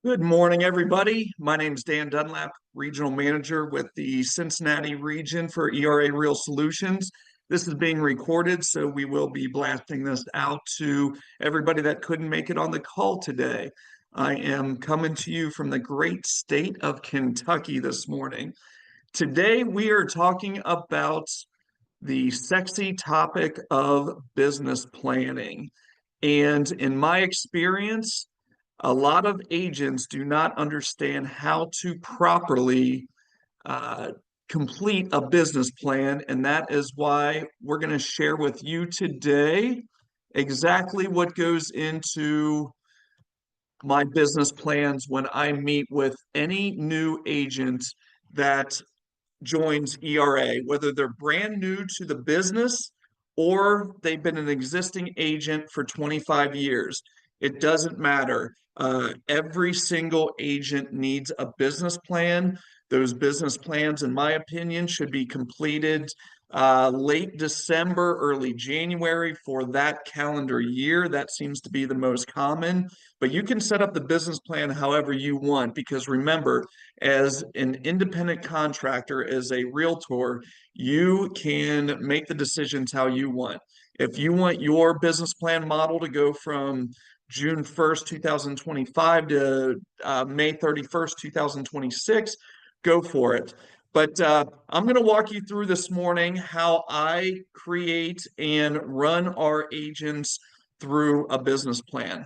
Good morning, everybody. My name is Dan Dunlap, Regional Manager with the Cincinnati region for ERA Real Solutions. This is being recorded, so we will be blasting this out to everybody that couldn't make it on the call today. I am coming to you from the great state of Kentucky this morning. Today, we are talking about the sexy topic of business planning. And in my experience, a lot of agents do not understand how to properly uh, complete a business plan. And that is why we're going to share with you today exactly what goes into my business plans when I meet with any new agent that joins ERA, whether they're brand new to the business or they've been an existing agent for 25 years. It doesn't matter. Every single agent needs a business plan. Those business plans, in my opinion, should be completed late December, early January for that calendar year. That seems to be the most common. But you can set up the business plan however you want, because remember, as an independent contractor, as a realtor, you can make the decisions how you want. If you want your business plan model to go from June 1st, 2025 to May 31st, 2026, go for it. But I'm going to walk you through this morning how I create and run our agents through a business plan.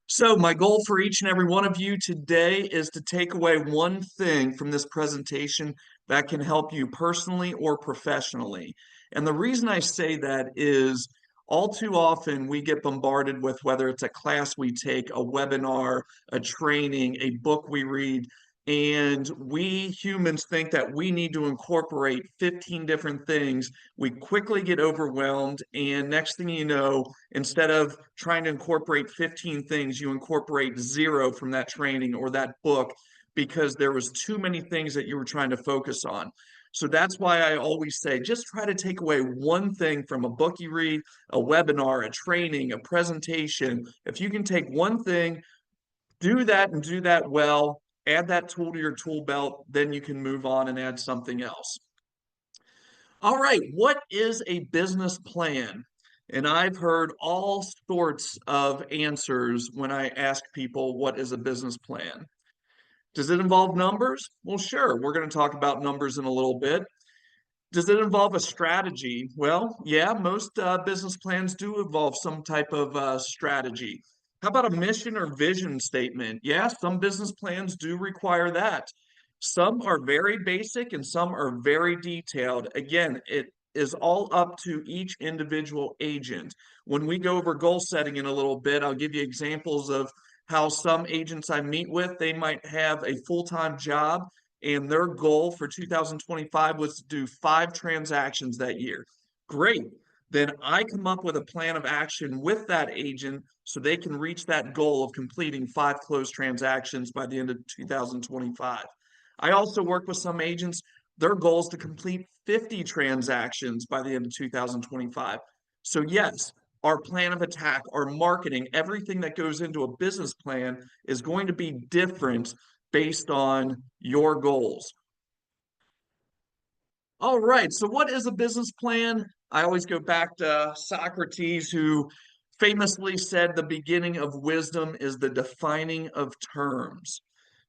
So, my goal for each and every one of you today is to take away one thing from this presentation that can help you personally or professionally. And the reason I say that is all too often we get bombarded with whether it's a class we take, a webinar, a training, a book we read, and we humans think that we need to incorporate 15 different things. We quickly get overwhelmed, and next thing you know, instead of trying to incorporate 15 things, you incorporate zero from that training or that book because there was too many things that you were trying to focus on. So that's why I always say just try to take away one thing from a book you read, a webinar, a training, a presentation. If you can take one thing, do that and do that well, add that tool to your tool belt, then you can move on and add something else. All right, what is a business plan? And I've heard all sorts of answers when I ask people what is a business plan. Does it involve numbers? Well, sure, we're going to talk about numbers in a little bit. Does it involve a strategy? Well, yeah, most business plans do involve some type of strategy. How about a mission or vision statement? Yeah, some business plans do require that. Some are very basic and some are very detailed. Again, it is all up to each individual agent. When we go over goal setting in a little bit, I'll give you examples of how some agents I meet with, they might have a full-time job and their goal for 2025 was to do 5 transactions that year. Great. Then I come up with a plan of action with that agent so they can reach that goal of completing 5 closed transactions by the end of 2025. I also work with some agents, their goal is to complete 50 transactions by the end of 2025. So, yes, our plan of attack, our marketing, everything that goes into a business plan is going to be different based on your goals. All right, so what is a business plan? I always go back to Socrates, who famously said the beginning of wisdom is the defining of terms.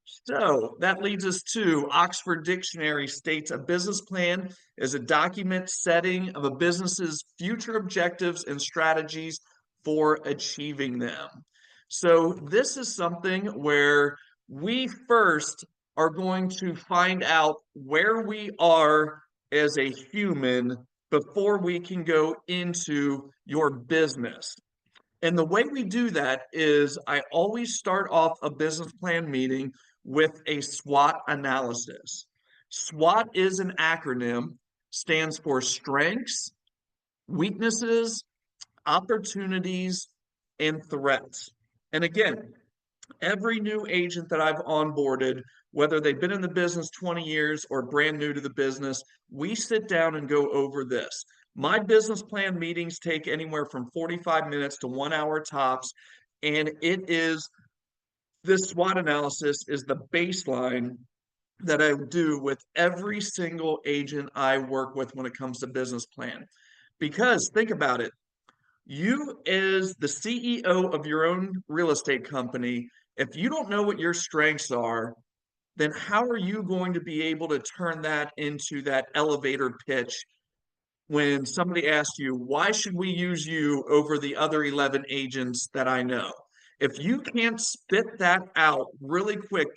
So that leads us to Oxford Dictionary states a business plan is a document setting of a business's future objectives and strategies for achieving them. So this is something where we first are going to find out where we are as a human before we can go into your business. And the way we do that is I always start off a business plan meeting with a SWOT analysis. SWOT is an acronym, stands for strengths, weaknesses, opportunities, and threats. And again, every new agent that I've onboarded, whether they've been in the business 20 years or brand new to the business, we sit down and go over this. My business plan meetings take anywhere from 45 minutes to 1 hour tops, and it is This SWOT analysis is the baseline that I do with every single agent I work with when it comes to business plan. Because think about it, you as the CEO of your own real estate company, if you don't know what your strengths are, then how are you going to be able to turn that into that elevator pitch when somebody asks you, why should we use you over the other 11 agents that I know? If you can't spit that out really quick,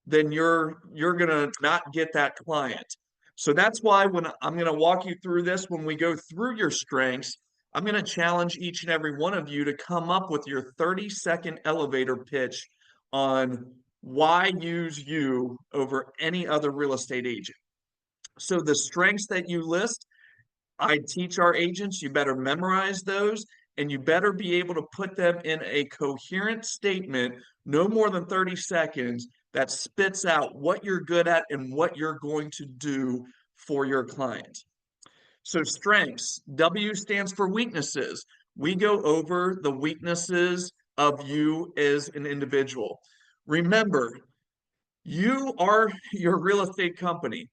then you're going to not get that client. So that's why when I'm going to walk you through this, when we go through your strengths, I'm going to challenge each and every one of you to come up with your 30-second elevator pitch on why use you over any other real estate agent. So the strengths that you list, I teach our agents, you better memorize those and you better be able to put them in a coherent statement, no more than 30 seconds, that spits out what you're good at and what you're going to do for your client. So, strengths, W stands for weaknesses. We go over the weaknesses of you as an individual. Remember, you are your real estate company.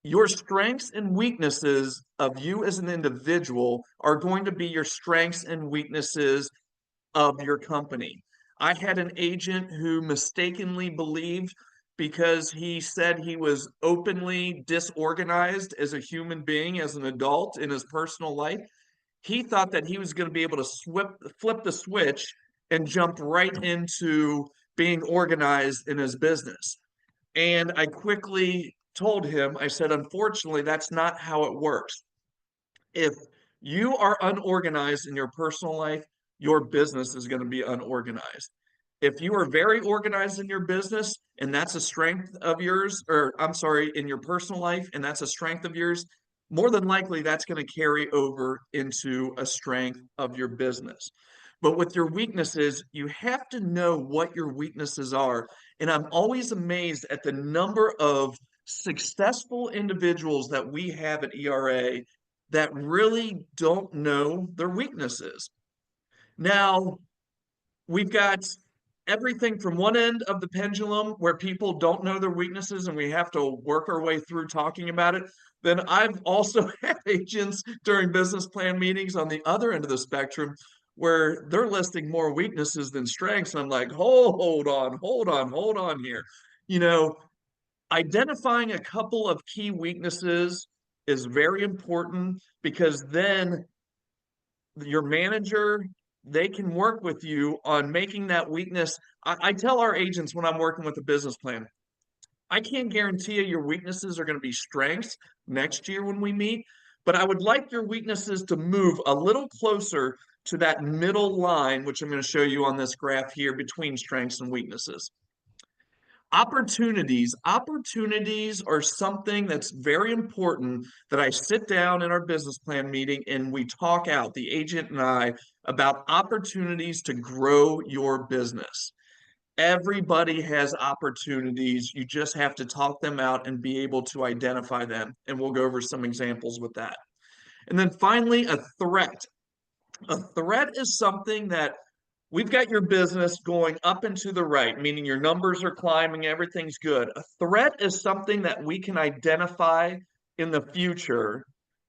Your strengths and weaknesses of you as an individual are going to be your strengths and weaknesses of your company. I had an agent who mistakenly believed because he said he was openly disorganized as a human being, as an adult in his personal life. He thought that he was going to be able to flip the switch and jump right into being organized in his business. And I quickly told him, I said, unfortunately, that's not how it works. If you are unorganized in your personal life, your business is going to be unorganized. If you are very organized in your business and that's a strength of yours, or I'm sorry, in your personal life and that's a strength of yours, more than likely that's going to carry over into a strength of your business. But with your weaknesses, you have to know what your weaknesses are. And I'm always amazed at the number of successful individuals that we have at ERA that really don't know their weaknesses. Now, we've got everything from one end of the pendulum where people don't know their weaknesses and we have to work our way through talking about it. Then I've also had agents during business plan meetings on the other end of the spectrum where they're listing more weaknesses than strengths. And I'm like, hold on, hold on here. You know, identifying a couple of key weaknesses is very important because then your manager, they can work with you on making that weakness. I tell our agents when I'm working with a business plan, I can't guarantee you your weaknesses are going to be strengths next year when we meet, but I would like your weaknesses to move a little closer to that middle line, which I'm going to show you on this graph here between strengths and weaknesses. Opportunities are something that's very important that I sit down in our business plan meeting and we talk out, the agent and I, about opportunities to grow your business. Everybody has opportunities. You just have to talk them out and be able to identify them. And we'll go over some examples with that. And then finally, a threat. A threat is something that we've got your business going up and to the right, meaning your numbers are climbing, everything's good. A threat is something that we can identify in the future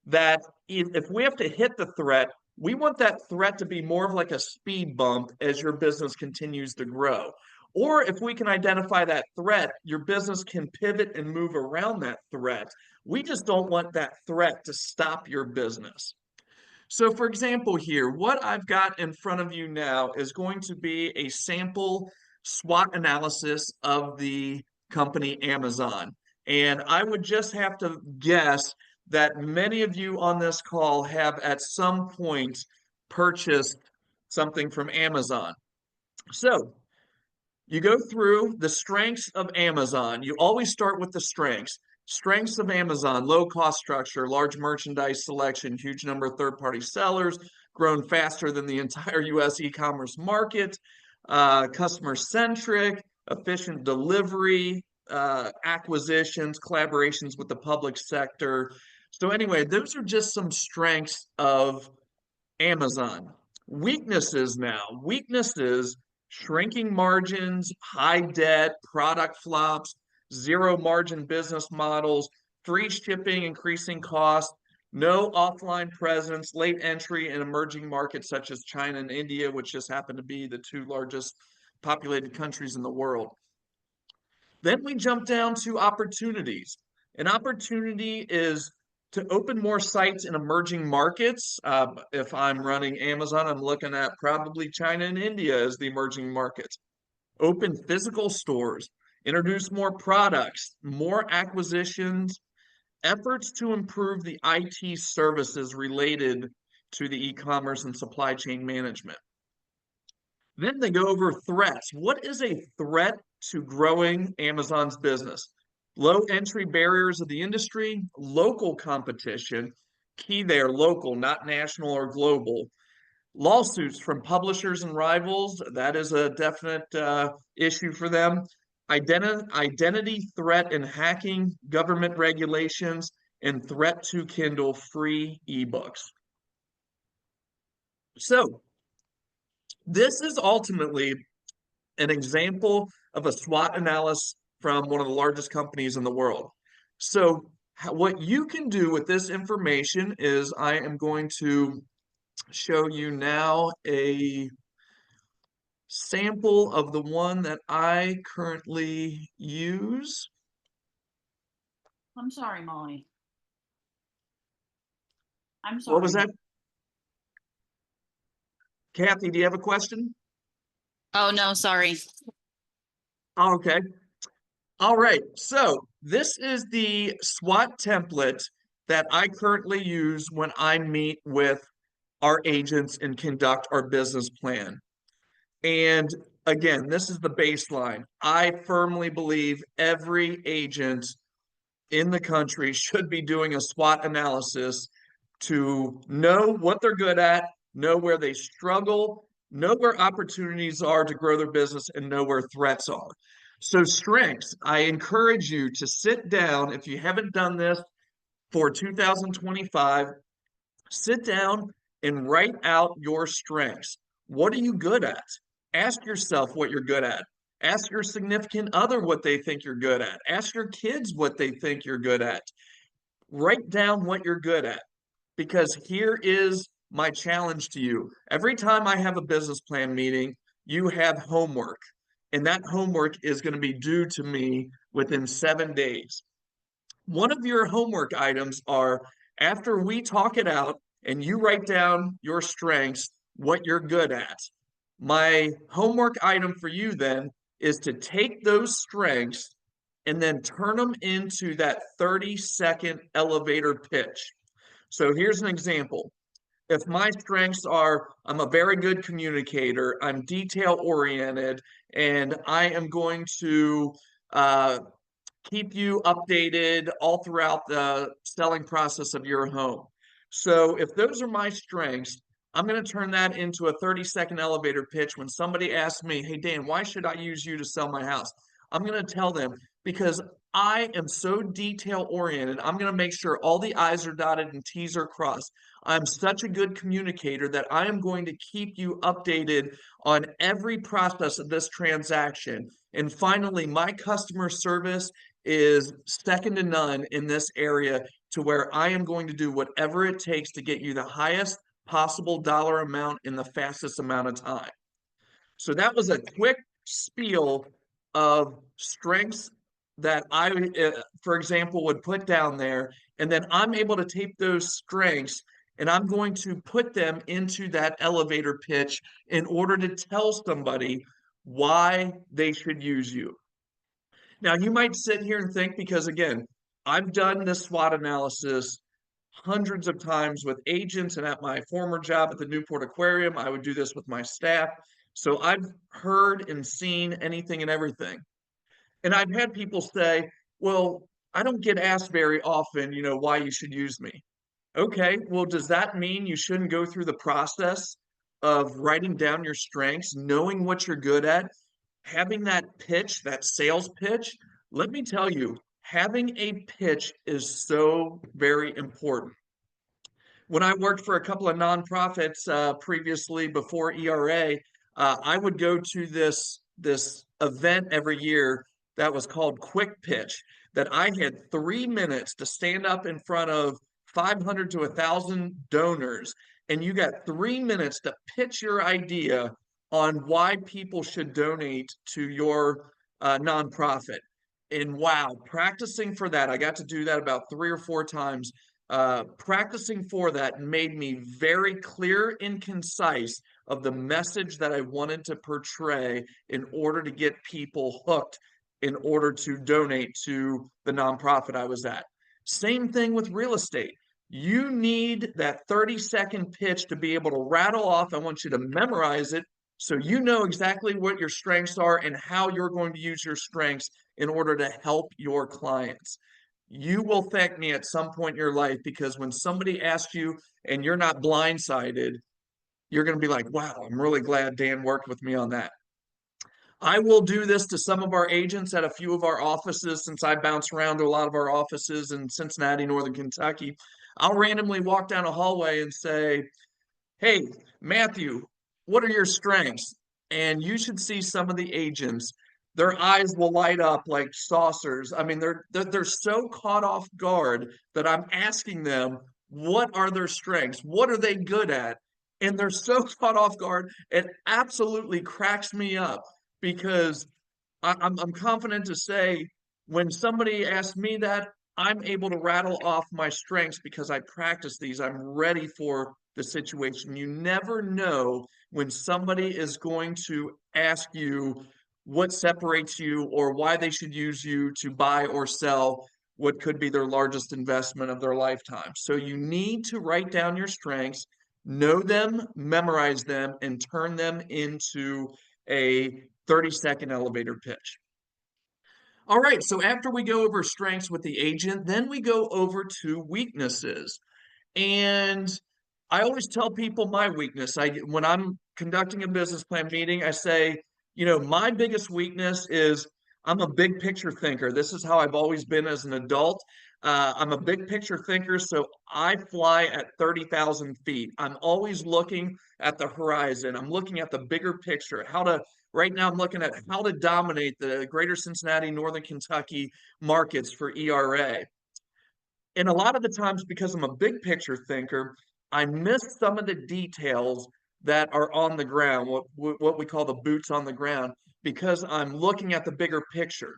that if we have to hit the threat, we want that threat to be more of like a speed bump as your business continues to grow. Or if we can identify that threat, your business can pivot and move around that threat. We just don't want that threat to stop your business. So for example here, what I've got in front of you now is going to be a sample SWOT analysis of the company Amazon. And I would just have to guess that many of you on this call have at some point purchased something from Amazon. So you go through the strengths of Amazon. You always start with the strengths. Strengths of Amazon: low cost structure, large merchandise selection, huge number of third-party sellers, grown faster than the entire US e-commerce market, customer-centric, efficient delivery, acquisitions, collaborations with the public sector. So anyway, those are just some strengths of Amazon. Weaknesses now. Weaknesses shrinking margins, high debt, product flops, zero margin business models, free shipping, increasing costs, no offline presence, late entry in emerging markets such as China and India, which just happen to be the two largest populated countries in the world. Then we jump down to opportunities. An opportunity is to open more sites in emerging markets. If I'm running Amazon, I'm looking at probably China and India as the emerging markets. Open physical stores, introduce more products, more acquisitions, efforts to improve the IT services related to the e-commerce and supply chain management. Then they go over threats. What is a threat to growing Amazon's business? Low entry barriers of the industry, local competition, key there, local, not national or global. Lawsuits from publishers and rivals, that is a definite issue for them. Identity threat and hacking, government regulations, and threat to Kindle free ebooks. So this is ultimately an example of a SWOT analysis from one of the largest companies in the world. So what you can do with this information is I am going to show you now a sample of the one that I currently use. I'm sorry, Molly. I'm sorry. What was that? Kathy, do you have a question? Oh, no, sorry. Okay. All right. So this is the SWOT template that I currently use when I meet with our agents and conduct our business plan. And again, this is the baseline. I firmly believe every agent in the country should be doing a SWOT analysis to know what they're good at, know where they struggle, know where opportunities are to grow their business, and know where threats are. So, strengths, I encourage you to sit down if you haven't done this for 2025, sit down and write out your strengths. What are you good at? Ask yourself what you're good at. Ask your significant other what they think you're good at. Ask your kids what they think you're good at. Write down what you're good at, because here is my challenge to you. Every time I have a business plan meeting, you have homework, and that homework is going to be due to me within 7 days. One of your homework items are, after we talk it out and you write down your strengths, what you're good at. My homework item for you then is to take those strengths and then turn them into that 30-second elevator pitch. So here's an example. If my strengths are, I'm a very good communicator, I'm detail oriented, and I am going to keep you updated all throughout the selling process of your home. So if those are my strengths, I'm going to turn that into a 30-second elevator pitch. When somebody asks me, hey, Dan, why should I use you to sell my house? I'm going to tell them, because I am so detail oriented. I'm going to make sure all the I's are dotted and T's are crossed. I'm such a good communicator that I am going to keep you updated on every process of this transaction. And finally, my customer service is second to none in this area, to where I am going to do whatever it takes to get you the highest possible dollar amount in the fastest amount of time. So that was a quick spiel of strengths that I, for example, would put down there. And then I'm able to take those strengths and I'm going to put them into that elevator pitch in order to tell somebody why they should use you. Now, you might sit here and think, because again, I've done this SWOT analysis hundreds of times with agents, and at my former job at the Newport Aquarium, I would do this with my staff. So I've heard and seen anything and everything. And I've had people say, well, I don't get asked very often, why you should use me. Okay, well, does that mean you shouldn't go through the process of writing down your strengths, knowing what you're good at, having that pitch, that sales pitch? Let me tell you, having a pitch is so very important. When I worked for a couple of nonprofits previously before ERA, I would go to this event every year that was called Quick Pitch, that I had 3 minutes to stand up in front of 500 to 1,000 donors, and you got 3 minutes to pitch your idea on why people should donate to your nonprofit. And wow, practicing for that, I got to do that about 3 or 4 times. Practicing for that made me very clear and concise of the message that I wanted to portray in order to get people hooked in order to donate to the nonprofit I was at. Same thing with real estate. You need that 30-second pitch to be able to rattle off. I want you to memorize it so you know exactly what your strengths are and how you're going to use your strengths in order to help your clients. You will thank me at some point in your life, because when somebody asks you and you're not blindsided, you're going to be like, wow, I'm really glad Dan worked with me on that. I will do this to some of our agents at a few of our offices, since I bounce around to a lot of our offices in Cincinnati, Northern Kentucky. I'll randomly walk down a hallway and say, hey, Matthew, what are your strengths? And you should see some of the agents. Their eyes will light up like saucers. I mean, they're so caught off guard that I'm asking them, what are their strengths? What are they good at? And they're so caught off guard, it absolutely cracks me up, because I'm confident to say, when somebody asks me that, I'm able to rattle off my strengths because I practice these. I'm ready for the situation. You never know when somebody is going to ask you what separates you or why they should use you to buy or sell what could be their largest investment of their lifetime. So you need to write down your strengths, know them, memorize them, and turn them into a 30-second elevator pitch. All right, so after we go over strengths with the agent, then we go over to weaknesses. And I always tell people my weakness. When I'm conducting a business plan meeting, I say, my biggest weakness is I'm a big picture thinker. This is how I've always been as an adult. I'm a big picture thinker, so I fly at 30,000 feet. I'm always looking at the horizon. I'm looking at the bigger picture, right now I'm looking at how to dominate the greater Cincinnati, Northern Kentucky markets for ERA. And a lot of the times, because I'm a big picture thinker, I miss some of the details that are on the ground, what we call the boots on the ground, because I'm looking at the bigger picture.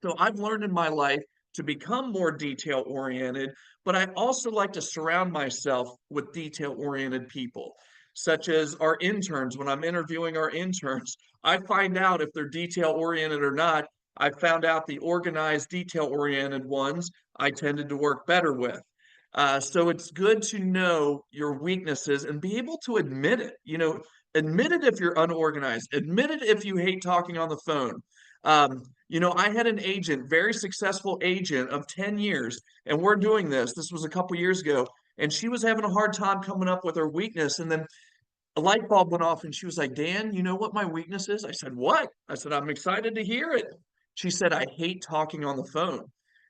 So I've learned in my life to become more detail oriented, but I also like to surround myself with detail oriented people, such as our interns. When I'm interviewing our interns, I find out if they're detail oriented or not. I found out the organized, detail oriented ones I tended to work better with. So it's good to know your weaknesses and be able to admit it. Admit it if you're unorganized. Admit it if you hate talking on the phone. I had an agent, very successful agent of 10 years, and we're doing this. This was a couple years ago, and she was having a hard time coming up with her weakness. And then a light bulb went off, and she was like, Dan, you know what my weakness is? I said, what? I said, I'm excited to hear it. She said, I hate talking on the phone.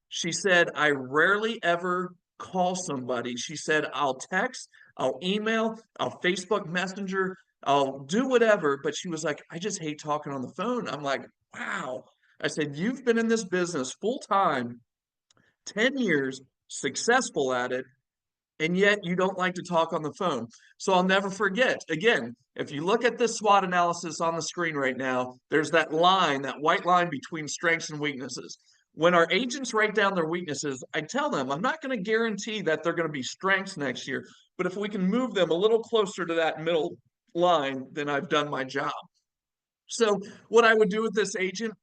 She said, I rarely ever call somebody. She said, I'll text, I'll email, I'll Facebook Messenger, I'll do whatever. But she was like, I just hate talking on the phone. I'm like, wow. I said, you've been in this business full time, 10 years, successful at it, and yet you don't like to talk on the phone. So I'll never forget. Again, if you look at this SWOT analysis on the screen right now, there's that line, that white line between strengths and weaknesses. When our agents write down their weaknesses, I tell them, I'm not going to guarantee that they're going to be strengths next year, but if we can move them a little closer to that middle line, then I've done my job. So what I would do with this agent,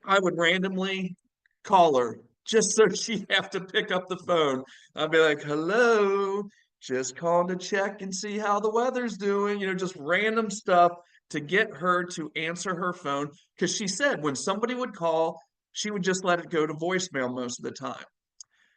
I would randomly call her just so she'd have to pick up the phone. I'd be like, hello, just calling to check and see how the weather's doing, just random stuff to get her to answer her phone. Because she said when somebody would call, she would just let it go to voicemail most of the time.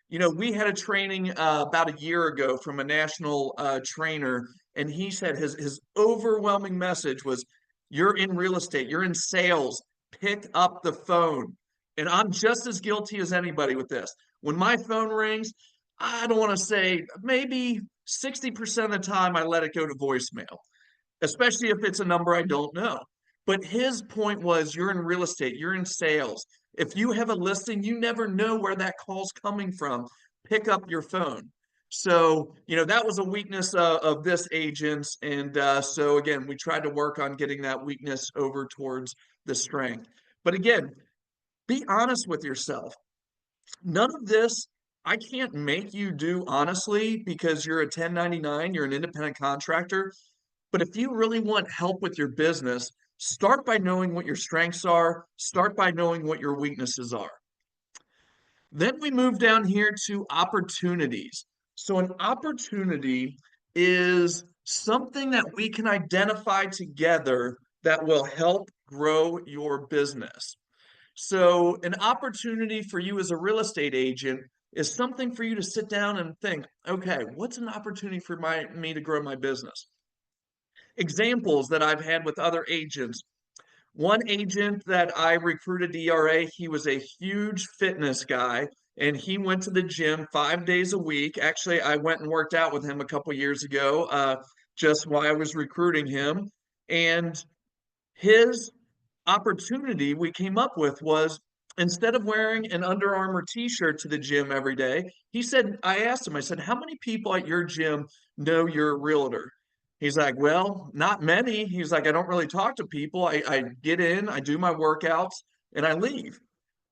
We had a training about a year ago from a national trainer, and he said his overwhelming message was, you're in real estate, you're in sales, pick up the phone. And I'm just as guilty as anybody with this. When my phone rings, I don't want to say, maybe 60% of the time I let it go to voicemail. especially if it's a number I don't know. But his point was, you're in real estate, you're in sales. If you have a listing, you never know where that call's coming from. Pick up your phone. So, that was a weakness of this agent's. And so, again, we tried to work on getting that weakness over towards the strength. But again, be honest with yourself. None of this I can't make you do honestly because you're a 1099, you're an independent contractor. But if you really want help with your business, start by knowing what your strengths are, start by knowing what your weaknesses are. Then we move down here to opportunities. So, an opportunity is something that we can identify together that will help grow your business. So, an opportunity for you as a real estate agent is something for you to sit down and think, okay, what's an opportunity for me to grow my business? Examples that I've had with other agents. One agent that I recruited to ERA, he was a huge fitness guy and he went to the gym 5 days a week. Actually, I went and worked out with him a couple years ago, just while I was recruiting him. And his opportunity we came up with was, instead of wearing an Under Armour t-shirt to the gym every day, he said, I asked him, I said, how many people at your gym know you're a realtor? He's like, well, not many. He's like, I don't really talk to people. I get in, I do my workouts, and I leave.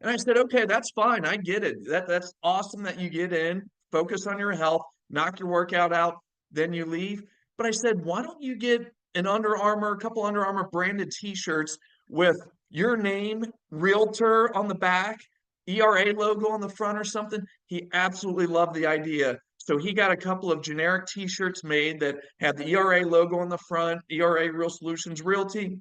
And I said, okay, that's fine. I get it. That's awesome that you get in, focus on your health, knock your workout out, then you leave. But I said, why don't you get an Under Armour, a couple Under Armour branded t-shirts with your name, realtor on the back, ERA logo on the front or something? He absolutely loved the idea. So he got a couple of generic t-shirts made that had the ERA logo on the front, ERA Real Solutions Realty,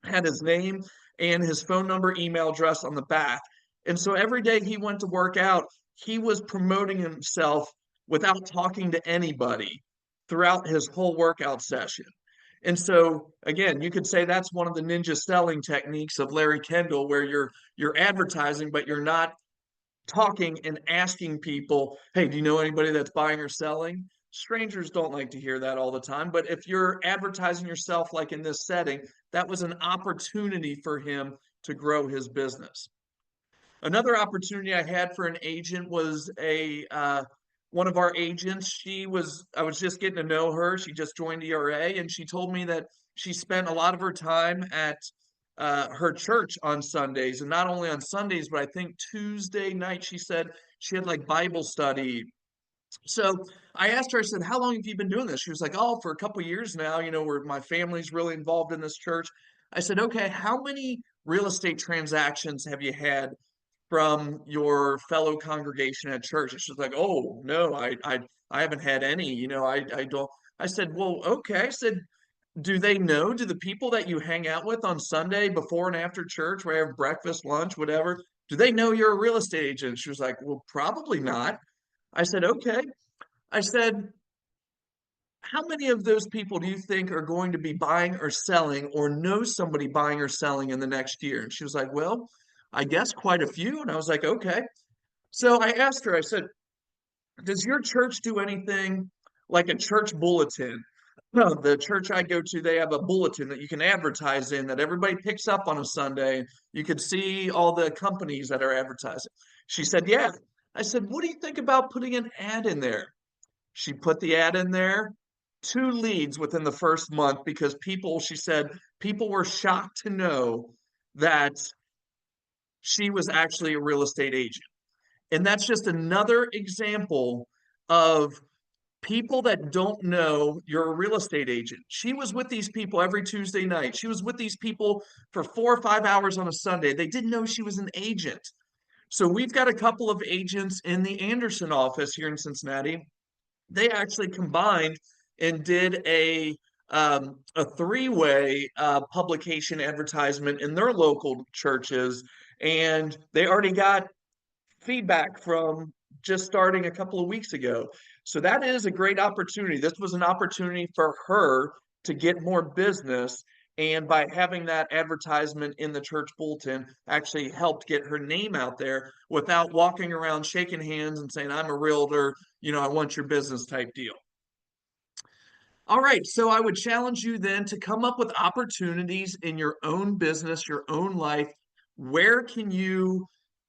had his name and his phone number, email address on the back. And so every day he went to work out, he was promoting himself without talking to anybody throughout his whole workout session. And so again, you could say that's one of the ninja selling techniques of Larry Kendall, where you're advertising, but you're not talking and asking people, hey, do you know anybody that's buying or selling? Strangers don't like to hear that all the time. But if you're advertising yourself, like in this setting, that was an opportunity for him to grow his business. Another opportunity I had for an agent was a one of our agents. I was just getting to know her. She just joined ERA, and she told me that she spent a lot of her time at her church on Sundays, and not only on Sundays, but I think Tuesday night she said she had like Bible study. So I asked her, I said, how long have you been doing this? She was like, oh, for a couple of years now, where my family's really involved in this church. I said, okay, how many real estate transactions have you had from your fellow congregation at church? And she's like, oh, no, I haven't had any, I don't. I said, well, okay. I said, do they know? Do the people that you hang out with on Sunday before and after church, where you have breakfast, lunch, whatever, do they know you're a real estate agent? She was like, well, probably not. I said, okay. I said, how many of those people do you think are going to be buying or selling or know somebody buying or selling in the next year? And she was like, well, I guess quite a few. And I was like, okay. So I asked her, I said, does your church do anything like a church bulletin? No, the church I go to, they have a bulletin that you can advertise in that everybody picks up on a Sunday. You could see all the companies that are advertising. She said, yeah. I said, what do you think about putting an ad in there? She put the ad in there, 2 leads within the first month, because she said, people were shocked to know that she was actually a real estate agent. And that's just another example of people that don't know you're a real estate agent. She was with these people every Tuesday night. She was with these people for 4 or 5 hours on a Sunday. They didn't know she was an agent. So we've got a couple of agents in the Anderson office here in Cincinnati. They actually combined and did a three-way publication advertisement in their local churches, and they already got feedback from just starting a couple of weeks ago. So that is a great opportunity. This was an opportunity for her to get more business. And by having that advertisement in the church bulletin, actually helped get her name out there without walking around shaking hands and saying, I'm a realtor, I want your business type deal. All right, so I would challenge you then to come up with opportunities in your own business, your own life. Where can you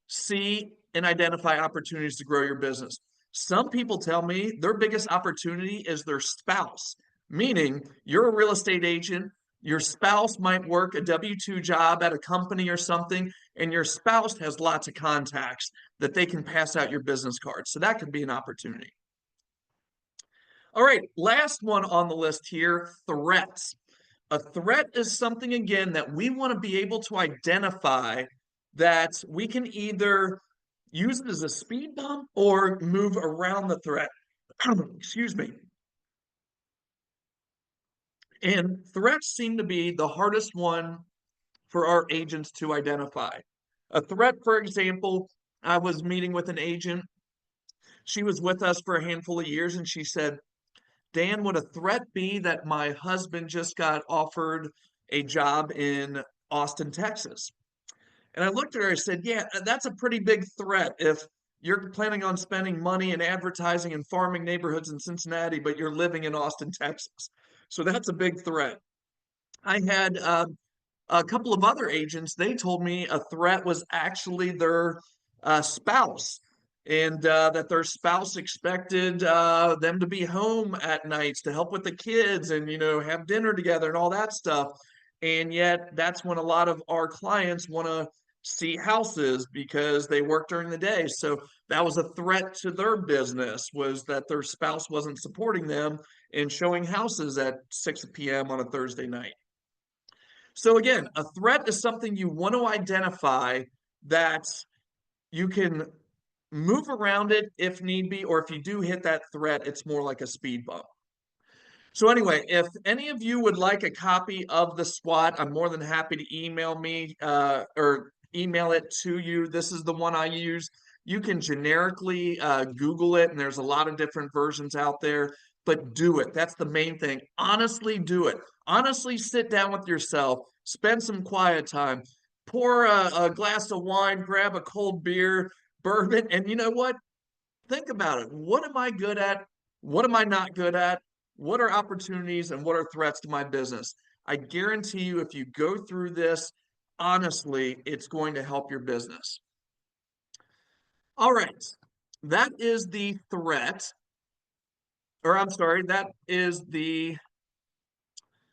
see and identify opportunities to grow your business? Some people tell me their biggest opportunity is their spouse, meaning you're a real estate agent, your spouse might work a W-2 job at a company or something, and your spouse has lots of contacts that they can pass out your business cards. So that could be an opportunity. All right, last one on the list here, threats. A threat is something, again, that we want to be able to identify that we can either use it as a speed bump or move around the threat. Excuse me. And threats seem to be the hardest one for our agents to identify. A threat, for example, I was meeting with an agent. She was with us for a handful of years, and she said, Dan, would a threat be that my husband just got offered a job in Austin, Texas? And I looked at her, I said, yeah, that's a pretty big threat if you're planning on spending money in advertising in farming neighborhoods in Cincinnati, but you're living in Austin, Texas. So that's a big threat. I had a couple of other agents, they told me a threat was actually their spouse, and that their spouse expected them to be home at nights to help with the kids and, have dinner together and all that stuff. And yet, that's when a lot of our clients want to see houses because they work during the day. So that was a threat to their business, was that their spouse wasn't supporting them in showing houses at 6 p.m. on a Thursday night. So again, a threat is something you want to identify that you can move around it if need be, or if you do hit that threat, it's more like a speed bump. So anyway, if any of you would like a copy of the SWOT, I'm more than happy to email me or email it to you. This is the one I use. You can generically Google it, and there's a lot of different versions out there, but do it. That's the main thing. Honestly, do it. Honestly, sit down with yourself, spend some quiet time, pour a glass of wine, grab a cold beer, bourbon, and you know what? Think about it. What am I good at? What am I not good at? What are opportunities and what are threats to my business? I guarantee you, if you go through this, honestly, it's going to help your business. All right. That is the threat, or I'm sorry, that is the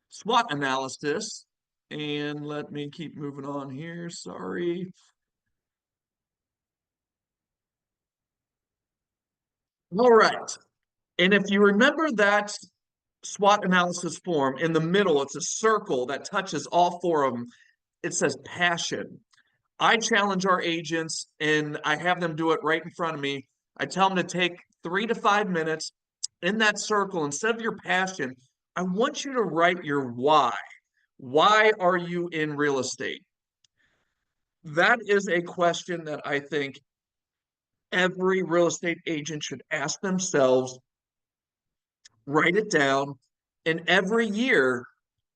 SWOT analysis. And let me keep moving on here. Sorry. All right. And if you remember that SWOT analysis form, in the middle, it's a circle that touches all four of them. It says passion. I challenge our agents and I have them do it right in front of me. I tell them to take 3 to 5 minutes in that circle. Instead of your passion, I want you to write your why. Why are you in real estate? That is a question that I think every real estate agent should ask themselves. Write it down, and every year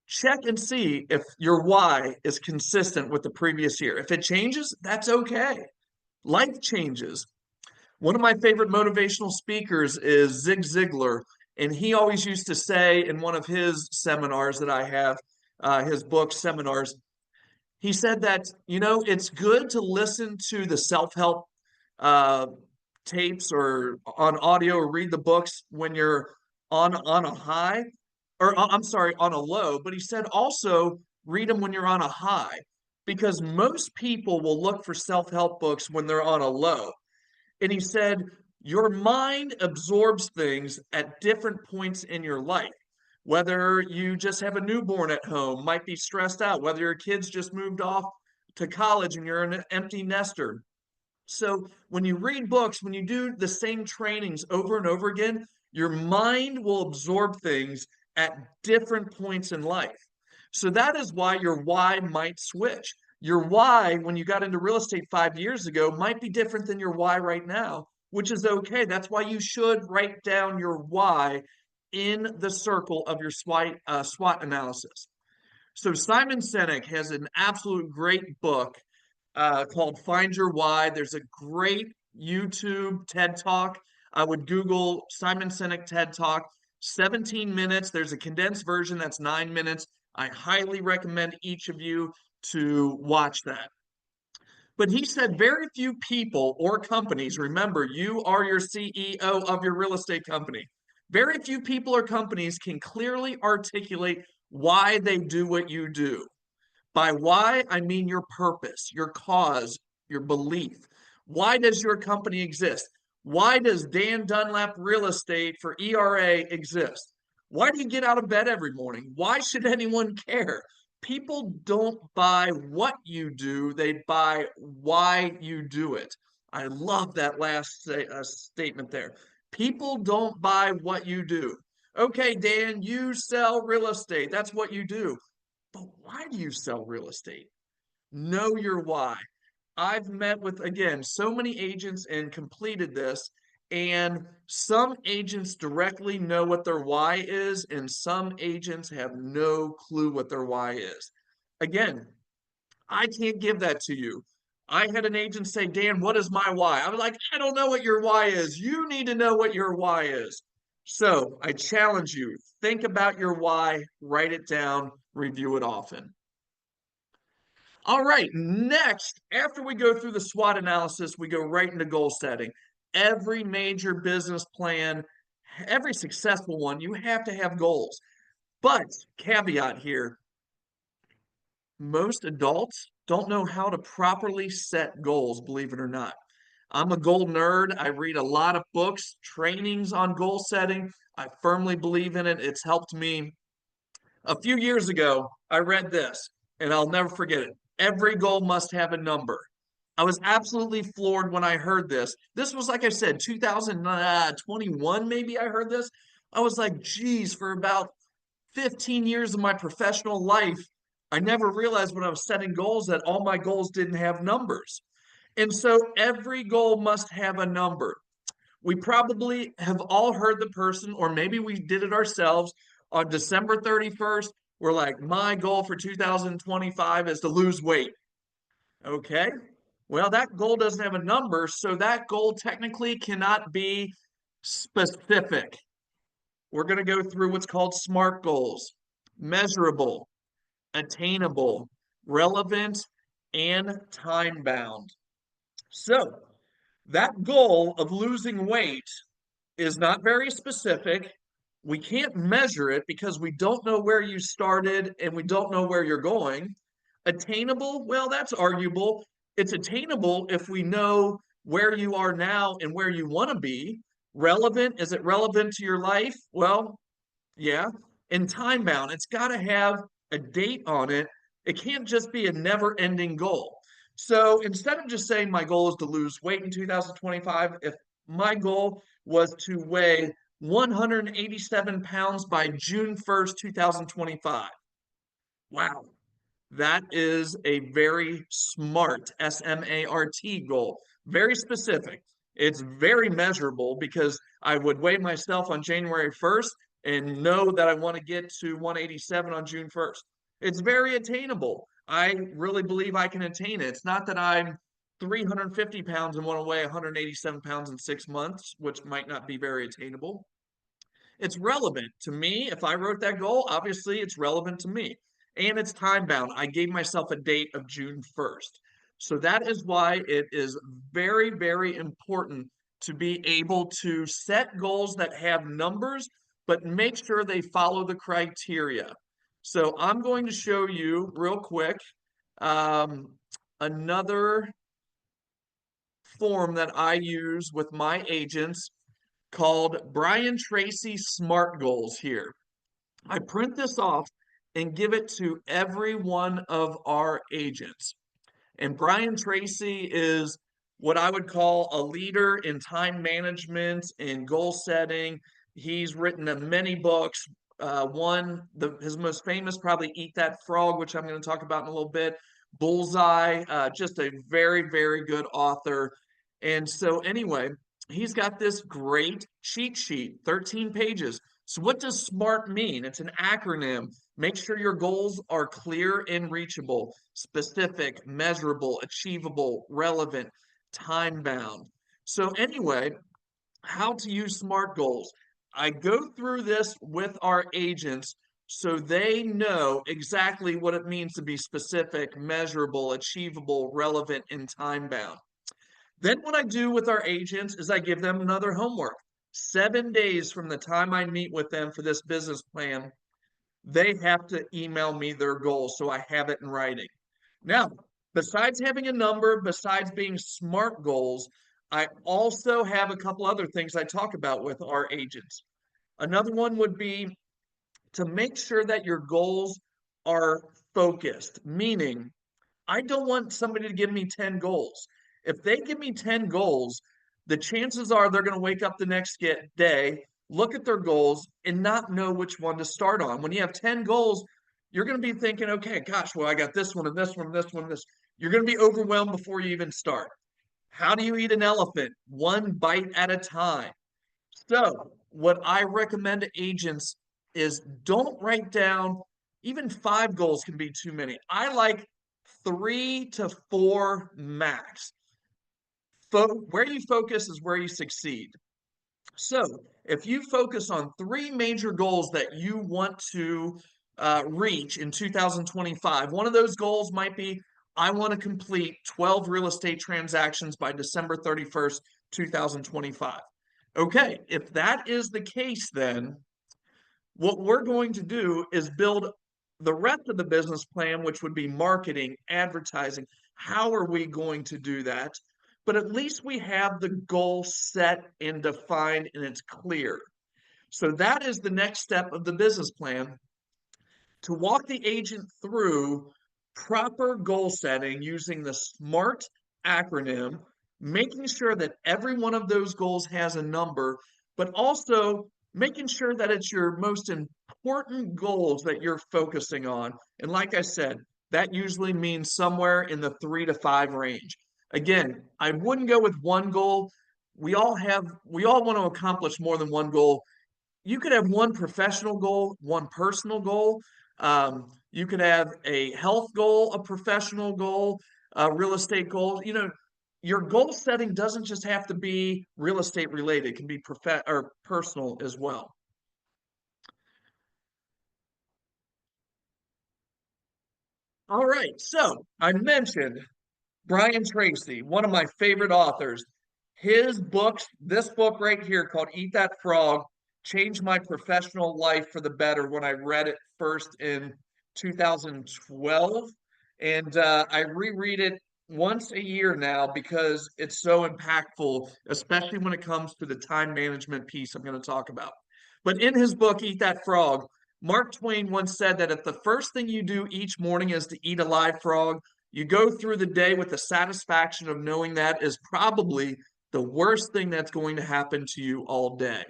check and see if your why is consistent with the previous year. If it changes, that's okay. Life changes. One of my favorite motivational speakers is Zig Ziglar, and he always used to say in one of his seminars that I have, his book seminars, he said that, it's good to listen to the self-help uh, tapes or on audio or read the books when you're on a high, or I'm sorry, on a low, but he said also read them when you're on a high, because most people will look for self-help books when they're on a low. And he said your mind absorbs things at different points in your life. Whether you just have a newborn at home, might be stressed out, whether your kids just moved off to college and you're an empty nester. So when you read books, when you do the same trainings over and over again, your mind will absorb things at different points in life. So that is why your why might switch. Your why, when you got into real estate 5 years ago, might be different than your why right now, which is okay. That's why you should write down your why in the circle of your SWOT analysis. So Simon Sinek has an absolute great book called Find Your Why. There's a great YouTube TED Talk. I would Google Simon Sinek TED Talk. 17 minutes. There's a condensed version that's 9 minutes. I highly recommend each of you to watch that. But he said very few people or companies, remember, you are your CEO of your real estate company. Very few people or companies can clearly articulate why they do what you do. By why, I mean your purpose, your cause, your belief. Why does your company exist? Why does Dan Dunlap Real Estate for ERA exist? Why do you get out of bed every morning? Why should anyone care? People don't buy what you do, they buy why you do it. I love that last statement there. People don't buy what you do. Okay, Dan, you sell real estate. That's what you do. But why do you sell real estate? Know your why. I've met with, again, so many agents and completed this, and some agents directly know what their why is, and some agents have no clue what their why is. Again, I can't give that to you. I had an agent say, Dan, what is my why? I was like, I don't know what your why is. You need to know what your why is. So I challenge you, think about your why, write it down, review it often. All right, next, after we go through the SWOT analysis, we go right into goal setting. Every major business plan, every successful one, you have to have goals. But caveat here, most adults don't know how to properly set goals, believe it or not. I'm a goal nerd. I read a lot of books, trainings on goal setting. I firmly believe in it. It's helped me. A few years ago, I read this, and I'll never forget it. Every goal must have a number. I was absolutely floored when I heard this. This was, like I said, 2021, maybe I heard this. I was like, geez, for about 15 years of my professional life, I never realized when I was setting goals that all my goals didn't have numbers. And so every goal must have a number. We probably have all heard the person, or maybe we did it ourselves on December 31st. We're like, my goal for 2025 is to lose weight. Okay. Well, that goal doesn't have a number, so that goal technically cannot be specific. We're going to go through what's called SMART goals: measurable, attainable, relevant, and time bound. So, that goal of losing weight is not very specific. We can't measure it because we don't know where you started and we don't know where you're going. Attainable, well, that's arguable. It's attainable if we know where you are now and where you want to be. Relevant, is it relevant to your life? Well, yeah. And time bound, it's got to have a date on it. It can't just be a never ending goal. So instead of just saying my goal is to lose weight in 2025, if my goal was to weigh 187 pounds by June 1st, 2025. Wow, that is a very smart SMART goal, very specific. It's very measurable because I would weigh myself on January 1st and know that I want to get to 187 on June 1st. It's very attainable. I really believe I can attain it. It's not that I'm 350 pounds and want to weigh 187 pounds in 6 months, which might not be very attainable. It's relevant to me. If I wrote that goal, obviously it's relevant to me. And it's time bound. I gave myself a date of June 1st. So that is why it is very, very important to be able to set goals that have numbers, but make sure they follow the criteria. So I'm going to show you real quick another form that I use with my agents called Brian Tracy SMART Goals here. I print this off and give it to every one of our agents. And Brian Tracy is what I would call a leader in time management and goal setting. He's written many books. His most famous, probably Eat That Frog, which I'm going to talk about in a little bit. Bullseye, just a very, very good author. And so, anyway, he's got this great cheat sheet, 13 pages. So, what does SMART mean? It's an acronym. Make sure your goals are clear and reachable, specific, measurable, achievable, relevant, time bound. So, anyway, how to use SMART goals. I go through this with our agents so they know exactly what it means to be specific, measurable, achievable, relevant, and time bound. Then what I do with our agents is I give them another homework. 7 days from the time I meet with them for this business plan, they have to email me their goals so I have it in writing. Now, besides having a number, besides being SMART goals, I also have a couple other things I talk about with our agents. Another one would be to make sure that your goals are focused, meaning I don't want somebody to give me 10 goals. If they give me 10 goals, the chances are they're going to wake up the next day, look at their goals, and not know which one to start on. When you have 10 goals, you're going to be thinking, okay, gosh, well, I got this one and this one and this one and this. You're going to be overwhelmed before you even start. How do you eat an elephant? One bite at a time. So, what I recommend to agents is don't write down, even 5 goals can be too many. I like 3 to 4 max. Where you focus is where you succeed. So, if you focus on 3 major goals that you want to reach in 2025, one of those goals might be I want to complete 12 real estate transactions by December 31st, 2025. Okay, if that is the case, then what we're going to do is build the rest of the business plan, which would be marketing, advertising. How are we going to do that? But at least we have the goal set and defined and it's clear. So that is the next step of the business plan, to walk the agent through proper goal setting using the SMART acronym, making sure that every one of those goals has a number, but also making sure that it's your most important goals that you're focusing on. And like I said, that usually means somewhere in the 3 to 5 range. Again, I wouldn't go with one goal. We all want to accomplish more than one goal. You could have one professional goal, one personal goal. You could have a health goal, a professional goal, a real estate goal. Your goal setting doesn't just have to be real estate related; it can be or personal as well. All right, so I mentioned Brian Tracy, one of my favorite authors. His books, this book right here called Eat That Frog, changed my professional life for the better when I read it first in 2012. And I reread it once a year now because it's so impactful, especially when it comes to the time management piece I'm going to talk about. But in his book, Eat That Frog, Mark Twain once said that if the first thing you do each morning is to eat a live frog, you go through the day with the satisfaction of knowing that is probably the worst thing that's going to happen to you all day.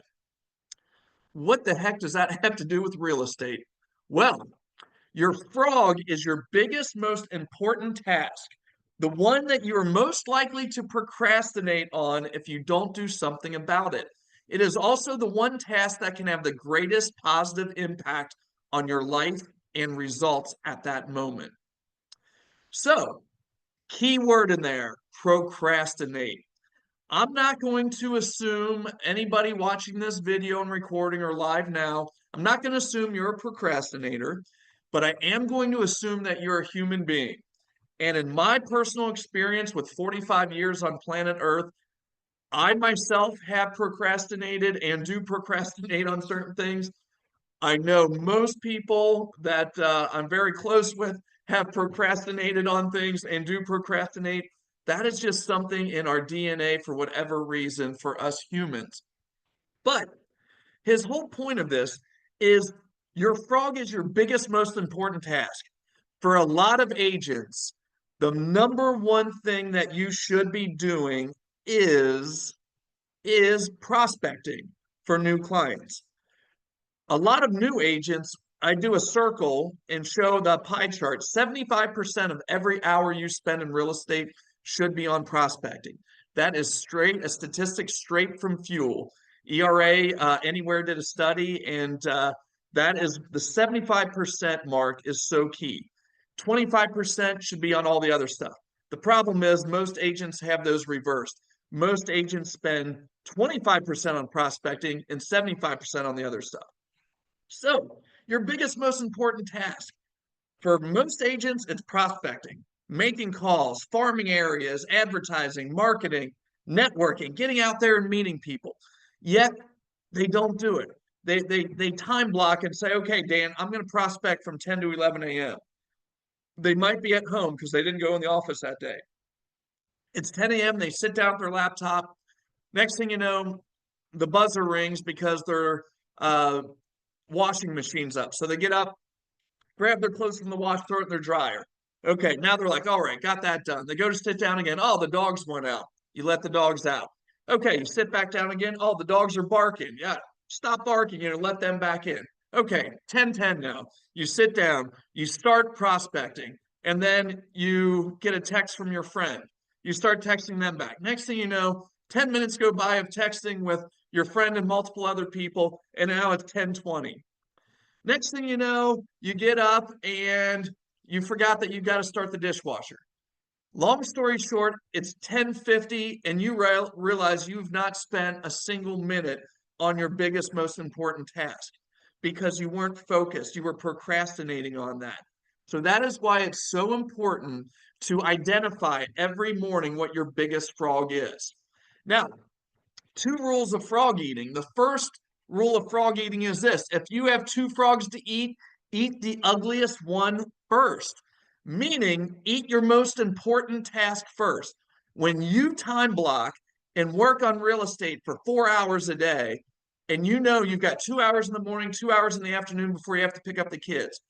What the heck does that have to do with real estate? Well, your frog is your biggest, most important task, the one that you are most likely to procrastinate on if you don't do something about it. It is also the one task that can have the greatest positive impact on your life and results at that moment. So, key word in there, procrastinate. I'm not going to assume anybody watching this video and recording or live now, I'm not going to assume you're a procrastinator, but I am going to assume that you're a human being. And in my personal experience with 45 years on planet Earth, I myself have procrastinated and do procrastinate on certain things. I know most people that I'm very close with have procrastinated on things and do procrastinate. That is just something in our DNA for whatever reason for us humans. But his whole point of this is your frog is your biggest, most important task. For a lot of agents, the number one thing that you should be doing is prospecting for new clients. A lot of new agents, I do a circle and show the pie chart. 75% of every hour you spend in real estate should be on prospecting. That is a statistic straight from Fuel. ERA Anywhere did a study, and that is the 75% mark is so key. 25% should be on all the other stuff. The problem is most agents have those reversed. most agents spend 25% on prospecting and 75% on the other stuff. So, your biggest, most important task for most agents, it's prospecting, making calls, farming areas, advertising, marketing, networking, getting out there and meeting people. Yet they don't do it. They time block and say, okay, Dan, I'm going to prospect from 10 to 11 a.m. They might be at home because they didn't go in the office that day. It's 10 a.m. They sit down at their laptop. Next thing you know, the buzzer rings because their washing machine's up. So they get up, grab their clothes from the wash, throw it in their dryer. Okay, now they're like, all right, got that done. They go to sit down again. Oh, the dogs went out. You let the dogs out. Okay, you sit back down again. Oh, the dogs are barking. Yeah, stop barking, let them back in. Okay, 10:10 now. You sit down, you start prospecting, and then you get a text from your friend. You start texting them back. Next thing you know, 10 minutes go by of texting with your friend and multiple other people, and now it's 10:20. Next thing you know, you get up and you forgot that you got to start the dishwasher. Long story short, it's 10:50 and you realize you've not spent a single minute on your biggest, most important task because you weren't focused. You were procrastinating on that. So that is why it's so important to identify every morning what your biggest frog is. Now, two rules of frog eating. The first rule of frog eating is this: if you have two frogs to eat, eat the ugliest one first, meaning eat your most important task first. When you time block and work on real estate for 4 hours a day, and you know you've got 2 hours in the morning, 2 hours in the afternoon before you have to pick up the kids,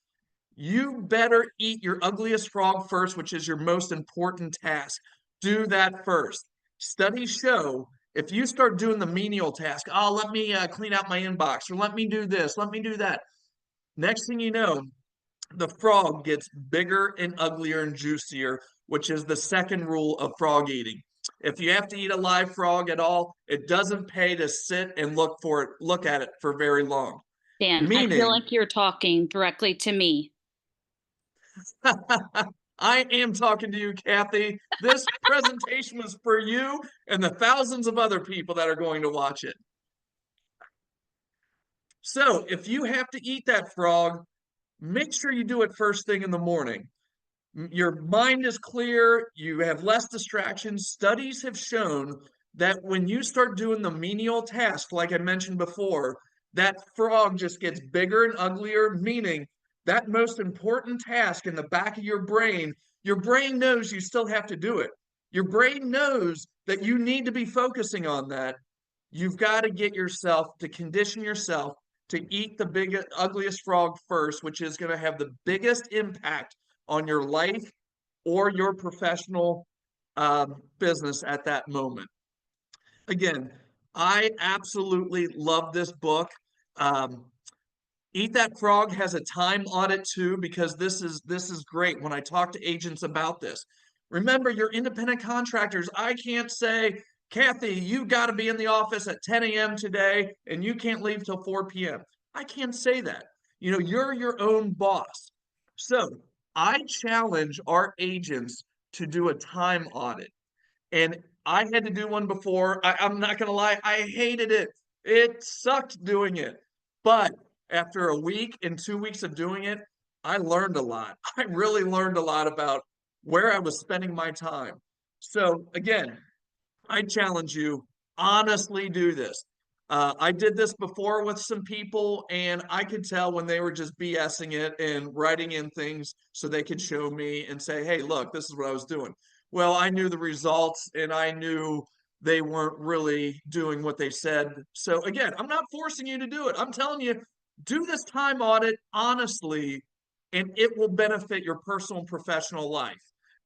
you better eat your ugliest frog first, which is your most important task. Do that first. Studies show if you start doing the menial task, oh, let me clean out my inbox, or let me do this, let me do that. Next thing you know, the frog gets bigger and uglier and juicier, which is the second rule of frog eating. If you have to eat a live frog at all, it doesn't pay to sit and look at it for very long. Dan, I feel Meaning, like you're talking directly to me. I am talking to you, Kathy. This presentation was for you and the thousands of other people that are going to watch it. So if you have to eat that frog, make sure you do it first thing in the morning. Your mind is clear, you have less distractions. Studies have shown that when you start doing the menial task, like I mentioned before, that frog just gets bigger and uglier, meaning that most important task in the back of your brain knows you still have to do it. Your brain knows that you need to be focusing on that. You've got to get yourself to condition yourself to eat the biggest, ugliest frog first, which is going to have the biggest impact on your life or your professional business at that moment. Again, I absolutely love this book. Um, Eat That Frog has a time audit too, because this is great when I talk to agents about this. Remember, you're independent contractors. I can't say, Kathy, you got to be in the office at 10 a.m. today and you can't leave till 4 p.m. I can't say that. You're your own boss. So I challenge our agents to do a time audit. And I had to do one before. I'm not going to lie, I hated it. It sucked doing it. But after a week and 2 weeks of doing it, I learned a lot. I really learned a lot about where I was spending my time. So, again, I challenge you, honestly do this. I did this before with some people, and I could tell when they were just BSing it and writing in things so they could show me and say, hey, look, this is what I was doing. Well, I knew the results and I knew they weren't really doing what they said. So, again, I'm not forcing you to do it. I'm telling you, do this time audit honestly, and it will benefit your personal and professional life.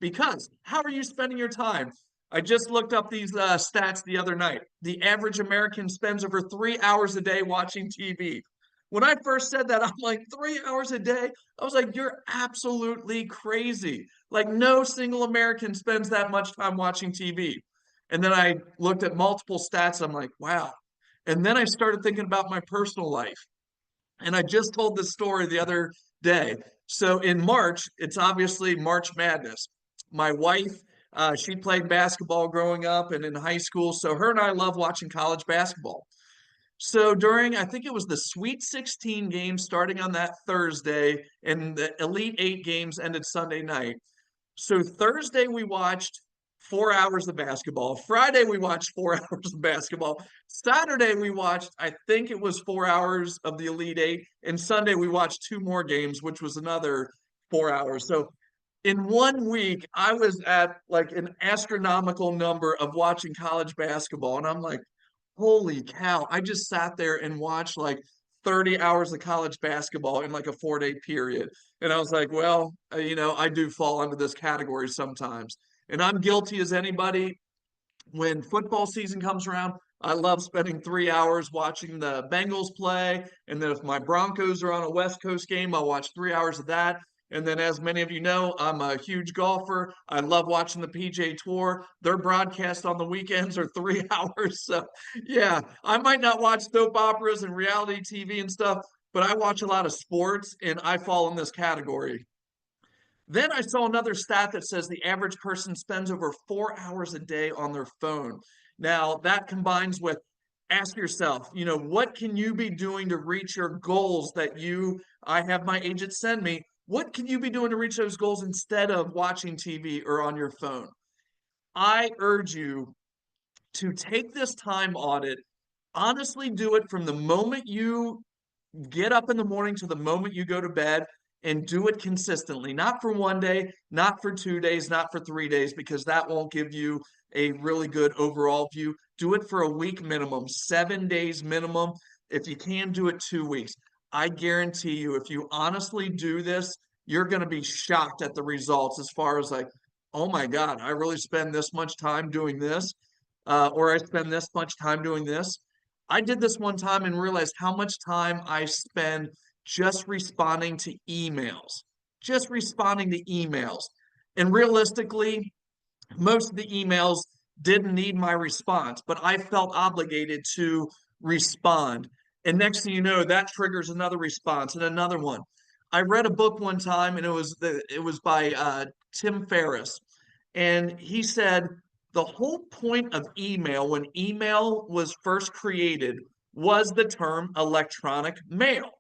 Because how are you spending your time? I just looked up these stats the other night. The average American spends over 3 hours a day watching TV. When I first said that, I'm like, 3 hours a day? I was like, you're absolutely crazy. Like, no single American spends that much time watching TV. And then I looked at multiple stats. I'm like, wow. And then I started thinking about my personal life. And I just told this story the other day. So in March, it's obviously March Madness. My wife She played basketball growing up and in high school, so her and I love watching college basketball. So during, I think it was the Sweet 16 game starting on that Thursday, and the Elite Eight games ended Sunday night. So Thursday we watched 4 hours of basketball. Friday we watched 4 hours of basketball. Saturday we watched, I think it was 4 hours of the Elite Eight, and Sunday we watched two more games, which was another 4 hours. So in one week, I was at like an astronomical number of watching college basketball, and I'm like, holy cow! I just sat there and watched like 30 hours of college basketball in like a 4 day period. And I was like, well, I do fall into this category sometimes. And I'm guilty as anybody. When football season comes around, I love spending 3 hours watching the Bengals play. And then if my Broncos are on a West Coast game, I'll watch 3 hours of that. And then, as many of you know, I'm a huge golfer. I love watching the PJ Tour. Their broadcast on the weekends are 3 hours. So, yeah, I might not watch soap operas and reality TV and stuff, but I watch a lot of sports and I fall in this category. Then I saw another stat that says the average person spends over 4 hours a day on their phone. Now, that combines with ask yourself, what can you be doing to reach your goals I have my agent send me? What can you be doing to reach those goals instead of watching TV or on your phone? I urge you to take this time audit, honestly do it from the moment you get up in the morning to the moment you go to bed and do it consistently, not for one day, not for 2 days, not for 3 days, because that won't give you a really good overall view. Do it for a week minimum, 7 days minimum. If you can, do it 2 weeks. I guarantee you, if you honestly do this, you're going to be shocked at the results as far as like, oh my God, I really spend this much time doing this, or I spend this much time doing this. I did this one time and realized how much time I spend just responding to emails, just responding to emails. And realistically, most of the emails didn't need my response, but I felt obligated to respond. And next thing you know, that triggers another response and another one. I read a book one time, and it was by Tim Ferriss, and he said the whole point of email, when email was first created, was the term electronic mail,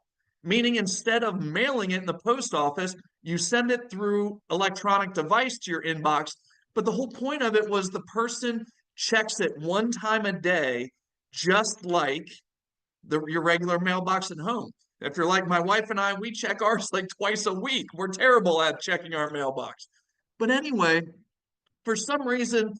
meaning instead of mailing it in the post office, you send it through electronic device to your inbox. But the whole point of it was the person checks it one time a day, just like your regular mailbox at home. If you're like my wife and I, we check ours like twice a week. We're terrible at checking our mailbox. But anyway, for some reason,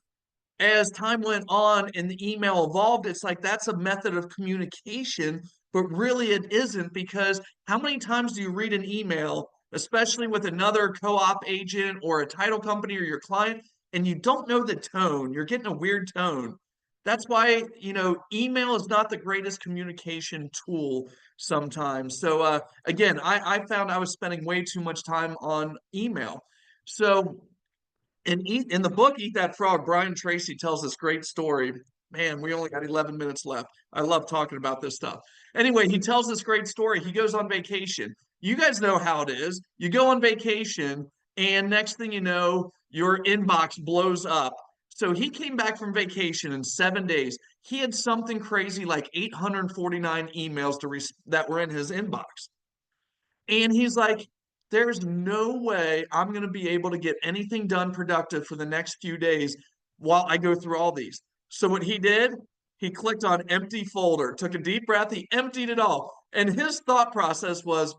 as time went on and the email evolved, it's like that's a method of communication, but really it isn't, because how many times do you read an email, especially with another co-op agent or a title company or your client, and you don't know the tone? You're getting a weird tone. That's why, email is not the greatest communication tool sometimes. So again, I found I was spending way too much time on email. So in the book Eat That Frog, Brian Tracy tells this great story. Man, we only got 11 minutes left. I love talking about this stuff. Anyway, he tells this great story. He goes on vacation. You guys know how it is. You go on vacation, and next thing you know, your inbox blows up. So he came back from vacation in 7 days. He had something crazy like 849 emails that were in his inbox. And he's like, there's no way I'm going to be able to get anything done productive for the next few days while I go through all these. So what he did, he clicked on empty folder, took a deep breath, he emptied it all. And his thought process was,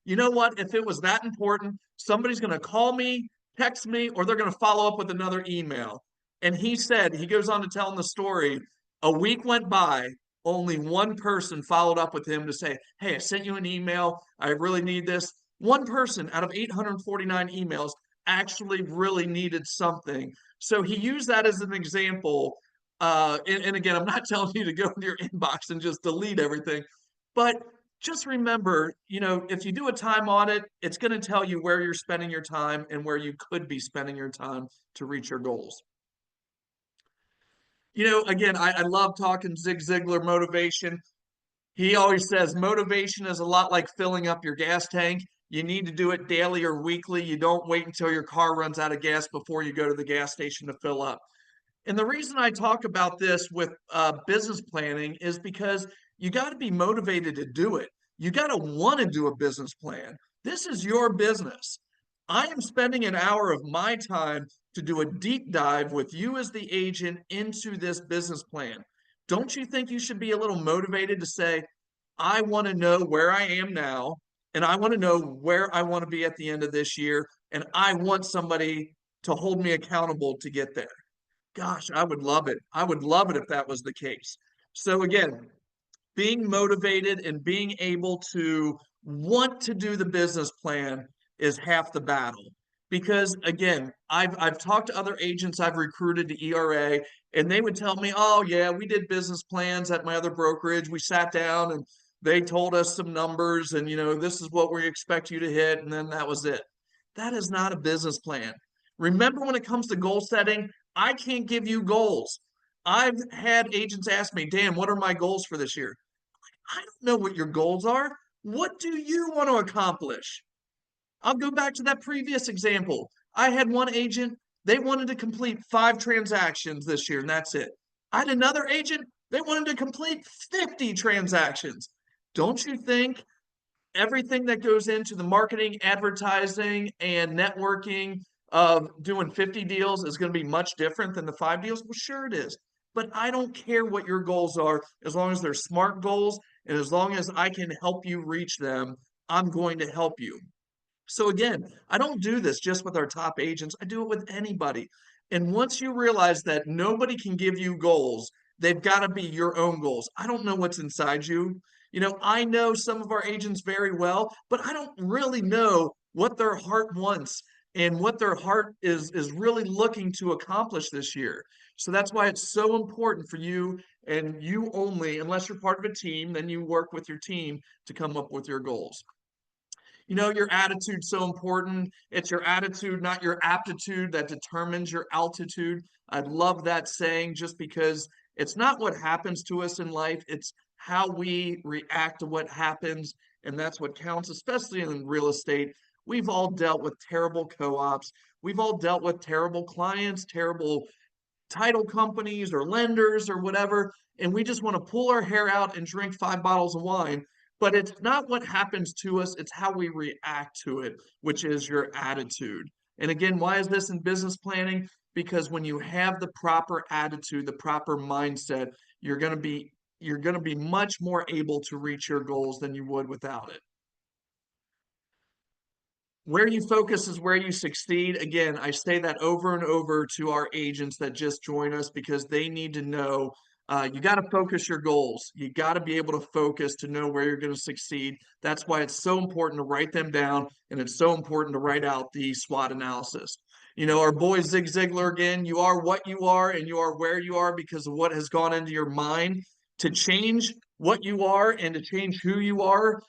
you know what? If it was that important, somebody's going to call me, text me, or they're going to follow up with another email. And he said, he goes on to tell him the story. A week went by, only one person followed up with him to say, hey, I sent you an email. I really need this. One person out of 849 emails actually really needed something. So he used that as an example. And again, I'm not telling you to go into your inbox and just delete everything, but just remember, if you do a time audit, it's going to tell you where you're spending your time and where you could be spending your time to reach your goals. Again, I love talking Zig Ziglar motivation. He always says motivation is a lot like filling up your gas tank. You need to do it daily or weekly. You don't wait until your car runs out of gas before you go to the gas station to fill up. And the reason I talk about this with business planning is because you got to be motivated to do it. You got to want to do a business plan. This is your business. I am spending an hour of my time to do a deep dive with you as the agent into this business plan. Don't you think you should be a little motivated to say, I want to know where I am now, and I want to know where I want to be at the end of this year, and I want somebody to hold me accountable to get there. Gosh, I would love it. I would love it if that was the case. So again, being motivated and being able to want to do the business plan is half the battle. Because again, I've talked to other agents I've recruited to ERA, and they would tell me, "Oh yeah, we did business plans at my other brokerage. We sat down and they told us some numbers, and this is what we expect you to hit, and then that was it." That is not a business plan. Remember, when it comes to goal setting, I can't give you goals. I've had agents ask me, "Dan, what are my goals for this year?" I don't know what your goals are. What do you want to accomplish? I'll go back to that previous example. I had one agent, they wanted to complete 5 transactions this year, and that's it. I had another agent, they wanted to complete 50 transactions. Don't you think everything that goes into the marketing, advertising, and networking of doing 50 deals is going to be much different than the 5 deals? Well, sure it is. But I don't care what your goals are, as long as they're smart goals and as long as I can help you reach them, I'm going to help you. So again, I don't do this just with our top agents. I do it with anybody. And once you realize that nobody can give you goals, they've got to be your own goals. I don't know what's inside you. I know some of our agents very well, but I don't really know what their heart wants and what their heart is really looking to accomplish this year. So that's why it's so important for you, and you only, unless you're part of a team, then you work with your team to come up with your goals. Your attitude's so important. It's your attitude, not your aptitude, that determines your altitude. I love that saying, just because it's not what happens to us in life, it's how we react to what happens. And that's what counts, especially in real estate. We've all dealt with terrible co-ops. We've all dealt with terrible clients, terrible title companies or lenders or whatever, and we just want to pull our hair out and drink 5 bottles of wine. But it's not what happens to us, it's how we react to it, which is your attitude. And again, why is this in business planning? Because when you have the proper attitude, the proper mindset, you're going to be much more able to reach your goals than you would without it. Where you focus is where you succeed. Again, I say that over and over to our agents that just join us, because they need to know you got to focus your goals. You got to be able to focus to know where you're going to succeed. That's why it's so important to write them down, and it's so important to write out the SWOT analysis. Our boy Zig Ziglar again, you are what you are and you are where you are because of what has gone into your mind. To change what you are and to change who you are,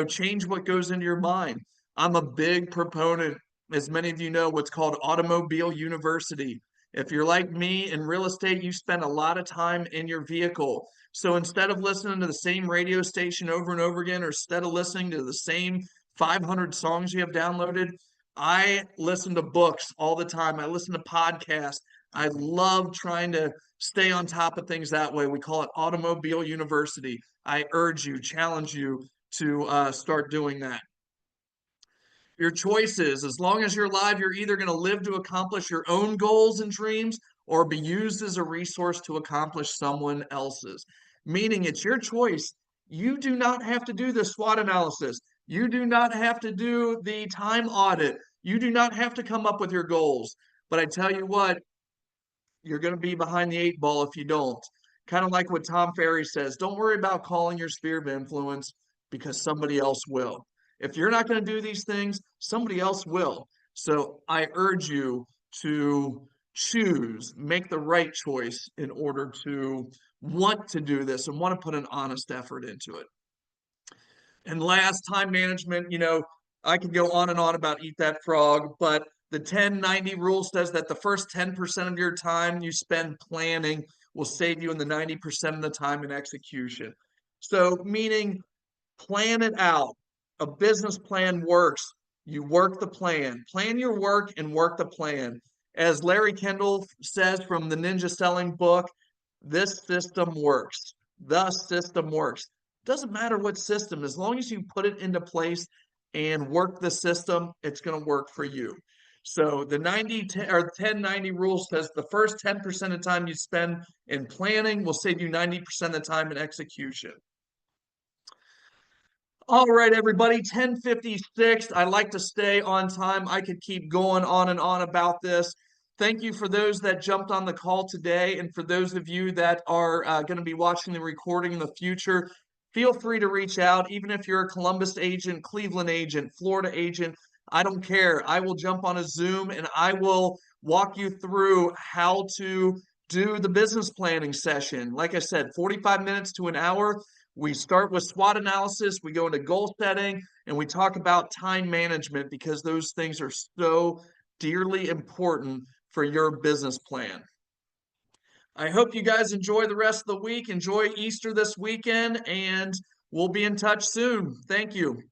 change what goes into your mind. I'm a big proponent, as many of you know, what's called Automobile University. If you're like me in real estate, you spend a lot of time in your vehicle. So instead of listening to the same radio station over and over again, or instead of listening to the same 500 songs you have downloaded, I listen to books all the time. I listen to podcasts. I love trying to stay on top of things that way. We call it Automobile University. I urge you, challenge you to start doing that. Your choices, as long as you're alive, you're either going to live to accomplish your own goals and dreams or be used as a resource to accomplish someone else's. Meaning it's your choice. You do not have to do the SWOT analysis. You do not have to do the time audit. You do not have to come up with your goals. But I tell you what, you're going to be behind the 8 ball if you don't. Kind of like what Tom Ferry says, don't worry about calling your sphere of influence, because somebody else will. If you're not going to do these things, somebody else will. So I urge you to make the right choice in order to want to do this and want to put an honest effort into it. And last, time management, I could go on and on about eat that frog, but the 10-90 rule says that the first 10% of your time you spend planning will save you in the 90% of the time in execution. So meaning, plan it out. A business plan works. You work the plan. Plan your work and work the plan. As Larry Kendall says from the Ninja Selling book, this system works. The system works. Doesn't matter what system, as long as you put it into place and work the system, it's going to work for you. So the 90 or 10-90 rule says the first 10% of time you spend in planning will save you 90% of the time in execution. All right, everybody, 10:56. I like to stay on time. I could keep going on and on about this. Thank you for those that jumped on the call today. And for those of you that are going to be watching the recording in the future, feel free to reach out. Even if you're a Columbus agent, Cleveland agent, Florida agent, I don't care. I will jump on a Zoom and I will walk you through how to do the business planning session. Like I said, 45 minutes to an hour. We start with SWOT analysis, we go into goal setting, and we talk about time management because those things are so dearly important for your business plan. I hope you guys enjoy the rest of the week. Enjoy Easter this weekend, and we'll be in touch soon. Thank you.